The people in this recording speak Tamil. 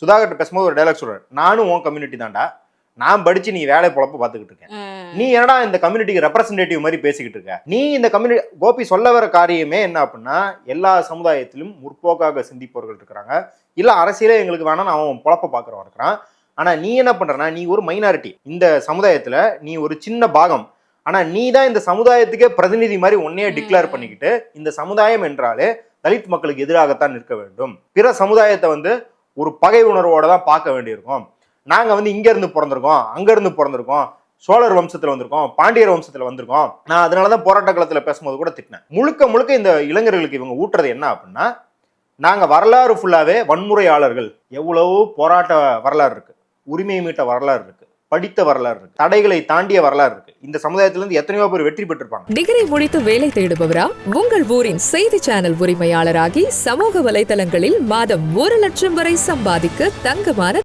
சுதாகர் பேசும்போது ஒரு டைலாக் சொல்றாரு, நானும் உன் கம்யூனிட்டி தான்டா, நான் படிச்சு நீ வேலை பொழப்ப பார்த்துக்கிட்டு இருக்கேன், நீ என்னடா இந்த கம்யூனிட்டிக்கு ரெப்ரசன்டேட்டிவ் மாதிரி பேசிக்கிட்டு இருக்க, நீ இந்த கம்யூனிட்டி கோபி சொல்ல வர காரியமே என்ன அப்படின்னா, எல்லா சமுதாயத்திலும் முற்போக்காக சிந்திப்பவர்கள் இருக்கிறாங்க, இல்ல அரசியலே எங்களுக்கு வேணாம் அவன் பொழப்ப பார்க்குறவன் இருக்கிறான். ஆனா நீ என்ன பண்றனா, நீ ஒரு மைனாரிட்டி, இந்த சமுதாயத்துல நீ ஒரு சின்ன பாகம், ஆனா நீ தான் இந்த சமுதாயத்துக்கே பிரதிநிதி மாதிரி ஒன்னையே டிக்ளேர் பண்ணிக்கிட்டு, இந்த சமுதாயம் என்றாலே தலித் மக்களுக்கு எதிராகத்தான் நிற்க வேண்டும், பிற சமுதாயத்தை வந்து ஒரு பகை உணர்வோட தான் பார்க்க வேண்டியிருக்கும், நாங்க வந்து இங்க இருந்து பிறந்திருக்கோம், அங்க இருந்து பிறந்திருக்கோம், சோழர் வம்சத்துல வந்திருக்கோம், பாண்டியர் வம்சத்துல வந்திருக்கோம். நான் அதனாலதான் போராட்ட காலத்துல பேசும்போது கூட திட்டினேன், முழுக்க முழுக்க இந்த இளைஞர்களுக்கு இவங்க ஊட்டுறது என்ன அப்படின்னா, நாங்க வரலாறு ஃபுல்லாவே வன்முறையாளர்கள், எவ்வளவோ போராட்ட வரலாறு இருக்கு, உரிமை மீட்ட வரலாறு இருக்கு, படித்த வரலாறு இருக்கு, தடைகளை தாண்டிய வரலாறு இருக்கு, இந்த சமுதாயத்திலிருந்து எத்தனையோ பேர் வெற்றி பெற்றிருப்பாங்க. டிகிரி முடித்து வேலை தேடுபவரா, உங்கள் ஊரின் செய்தி சேனல் உரிமையாளராகி சமூக வலைதளங்களில் மாதம் 1 லட்சம் வரை சம்பாதிக்க தங்கமான